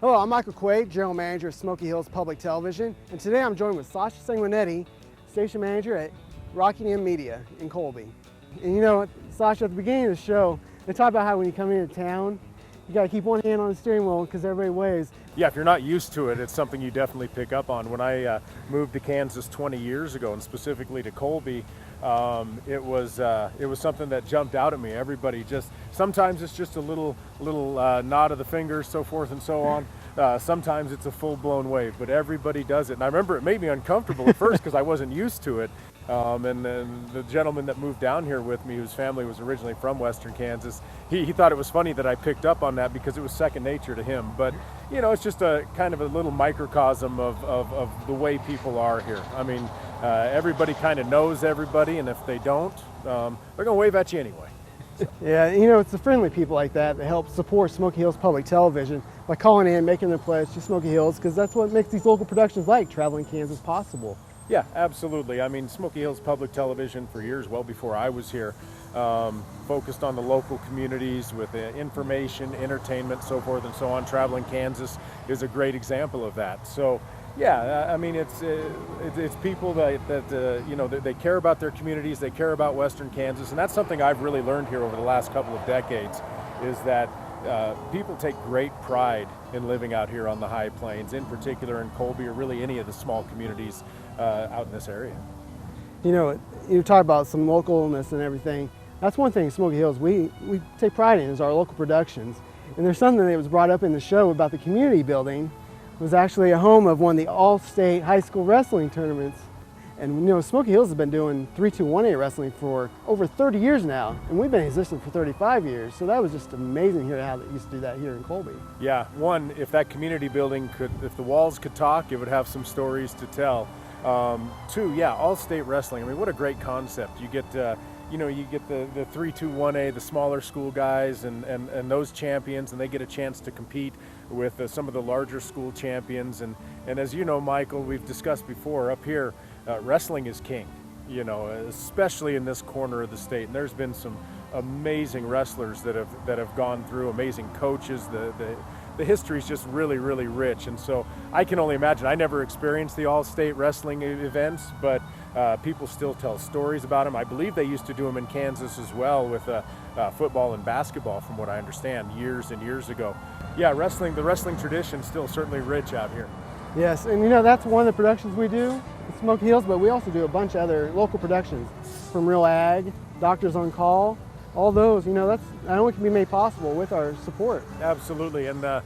Hello, I'm Michael Quaid, General Manager of Smoky Hills Public Television, and today I'm joined with Sasha Sanguinetti, Station Manager at Rockingham Media in Colby. And you know, Sasha, at the beginning of the show, they talk about how when you come into town, you got to keep one hand on the steering wheel because everybody waves. Yeah, if you're not used to it, it's something you definitely pick up on. When I moved to Kansas 20 years ago, and specifically to Colby, it was something that jumped out at me. Everybody sometimes it's just a little nod of the fingers, so forth and so on. Sometimes it's a full-blown wave, but everybody does it. And I remember it made me uncomfortable at first because I wasn't used to it. And then the gentleman that moved down here with me, whose family was originally from Western Kansas, he thought it was funny that I picked up on that because it was second nature to him. But you know, it's just a kind of a little microcosm of the way people are here. I mean, everybody kind of knows everybody, and if they don't, they're going to wave at you anyway. So. Yeah, you know, it's the friendly people like that that help support Smoky Hills Public Television by calling in, making their pledge to Smoky Hills, because that's what makes these local productions like Traveling Kansas possible. Yeah, absolutely. I mean, Smoky Hills Public Television for years, well before I was here, focused on the local communities with information, entertainment, so forth and so on. Traveling Kansas is a great example of that. So, yeah, I mean, it's people that you know, they care about their communities, they care about Western Kansas, and that's something I've really learned here over the last couple of decades, is that people take great pride in living out here on the high plains, in particular in Colby, or really any of the small communities out in this area. You know, you talk about some localness and everything. That's one thing in Smoky Hills we take pride in, is our local productions. And there's something that was brought up in the show about the community building. It was actually a home of one of the all-state high school wrestling tournaments. And you know, Smoky Hills has been doing 3-2-1-8 wrestling for over 30 years now, and we've been in existence for 35 years. So that was just amazing here how they used to do that here in Colby. Yeah, one, if that community building if the walls could talk, it would have some stories to tell. Two, yeah, all-state wrestling. I mean, what a great concept. You get, you know, you get the 3-2-1-A, the smaller school guys, and those champions, and they get a chance to compete with some of the larger school champions. And as you know, Michael, we've discussed before, up here, wrestling is king, you know, especially in this corner of the state. And there's been some amazing wrestlers that have gone through, amazing coaches. The history is just really, really rich. And so I can only imagine. I never experienced the all-state wrestling events, but people still tell stories about them. I believe they used to do them in Kansas as well with football and basketball, from what I understand, years and years ago. Yeah, the wrestling tradition is still certainly rich out here. Yes, and you know, that's one of the productions we do at Smoky Hills, but we also do a bunch of other local productions, from Real Ag, Doctors on Call, all those, you know, that only can be made possible with our support. Absolutely, and the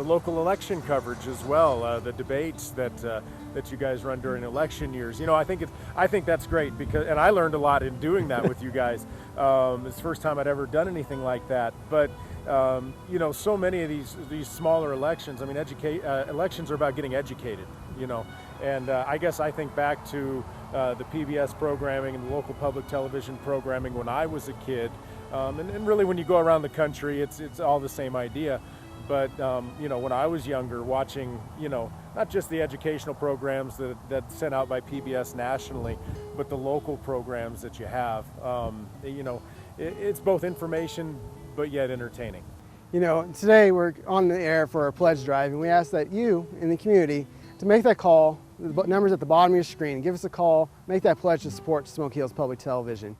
local election coverage as well, the debates that you guys run during election years. You know, I think that's great, because, and I learned a lot in doing that with you guys. It's the first time I'd ever done anything like that, but you know, so many of these smaller elections, I mean, elections are about getting educated, you know, and I guess I think back to the PBS programming and the local public television programming when I was a kid, and really when you go around the country, it's all the same idea. But you know, when I was younger, watching, you know, not just the educational programs that's sent out by PBS nationally, but the local programs that you have, you know, it's both information but yet entertaining. You know, today we're on the air for our pledge drive, and we ask that you in the community to make that call. The number's at the bottom of your screen. Give us a call, make that pledge to support Smoky Hills Public Television.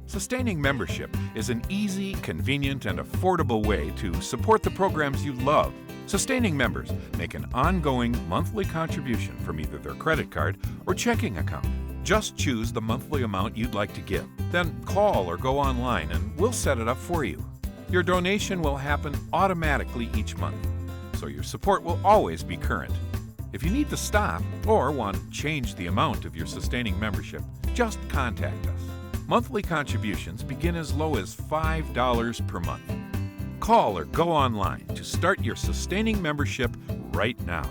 Sustaining membership is an easy, convenient, and affordable way to support the programs you love. Sustaining members make an ongoing monthly contribution from either their credit card or checking account. Just choose the monthly amount you'd like to give. Then call or go online and we'll set it up for you. Your donation will happen automatically each month, so your support will always be current. If you need to stop or want to change the amount of your sustaining membership, just contact us. Monthly contributions begin as low as $5 per month. Call or go online to start your sustaining membership right now.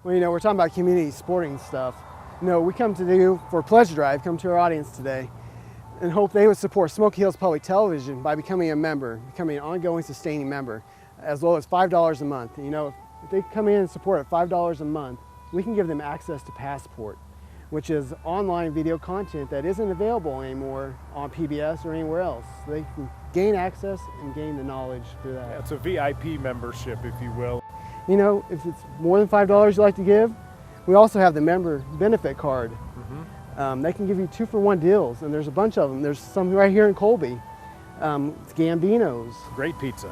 Well, you know, we're talking about community sporting stuff. You know, we come to you for a pledge drive, come to our audience today, and hope they would support Smoky Hills Public Television by becoming a member, becoming an ongoing sustaining member, as low as $5 a month. You know, if they come in and support at $5 a month, we can give them access to Passport, which is online video content that isn't available anymore on PBS or anywhere else. They can gain access and gain the knowledge through that. It's a VIP membership, if you will. You know, if it's more than $5 you like to give, we also have the member benefit card. They can give you 2-for-1 deals, and there's a bunch of them. There's some right here in Colby. It's Gambino's. Great pizza.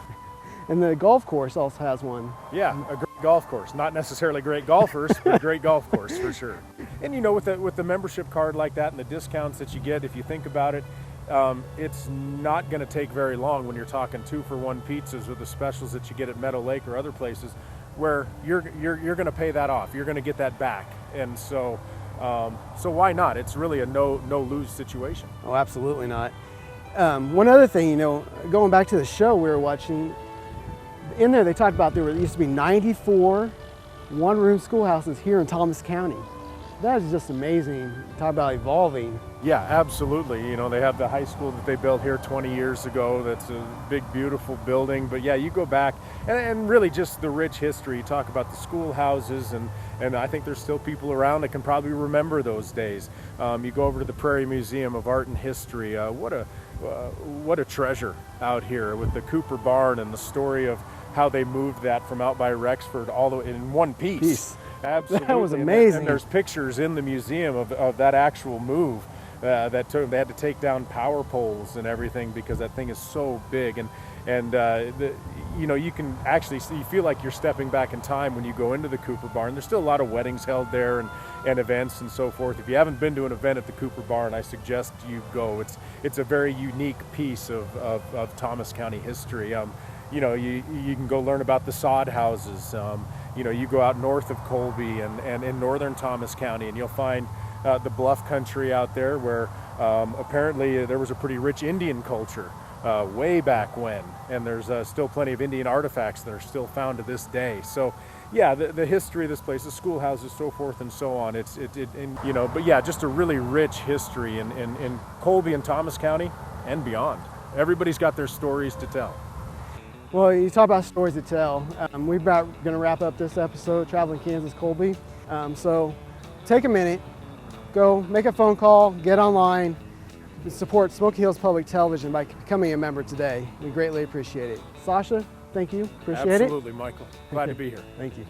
And the golf course also has one. Yeah, a great golf course. Not necessarily great golfers, but great golf course for sure. And you know, with the membership card like that and the discounts that you get, if you think about it, it's not going to take very long when you're talking 2-for-1 pizzas or the specials that you get at Meadow Lake or other places, where you're going to pay that off. You're going to get that back, and so why not? It's really a no lose situation. Oh, absolutely not. One other thing, you know, going back to the show we were watching, in there they talked about there used to be 94 one-room schoolhouses here in Thomas County. That is just amazing. Talk about evolving. Yeah, absolutely. You know, they have the high school that they built here 20 years ago. That's a big, beautiful building. But yeah, you go back and really just the rich history. You talk about the schoolhouses, and I think there's still people around that can probably remember those days. You go over to the Prairie Museum of Art and History. What a treasure out here with the Cooper Barn and the story of how they moved that from out by Rexford all the way in one piece. Absolutely. That was amazing. And there's pictures in the museum of that actual move. They had to take down power poles and everything because that thing is so big, and you know, you can actually see, you feel like you're stepping back in time when you go into the Cooper Barn. There's still a lot of weddings held there and events and so forth. If you haven't been to an event at the Cooper Barn, I suggest you go. It's a very unique piece of Thomas County history. You know, you can go learn about the sod houses. You know, you go out north of Colby and in northern Thomas County, and you'll find the bluff country out there where apparently there was a pretty rich Indian culture way back when, and there's still plenty of Indian artifacts that are still found to this day. So yeah, the history of this place, the schoolhouses, so forth and so on, you know, but yeah, just a really rich history in Colby and Thomas County and beyond. Everybody's got their stories to tell. Well, you talk about stories to tell. We're about going to wrap up this episode, Traveling Kansas Colby. So take a minute, go make a phone call, get online, support Smoky Hills Public Television by becoming a member today. We greatly appreciate it. Sasha, thank you. Appreciate it. Absolutely, Michael. Glad to be here. Thank you.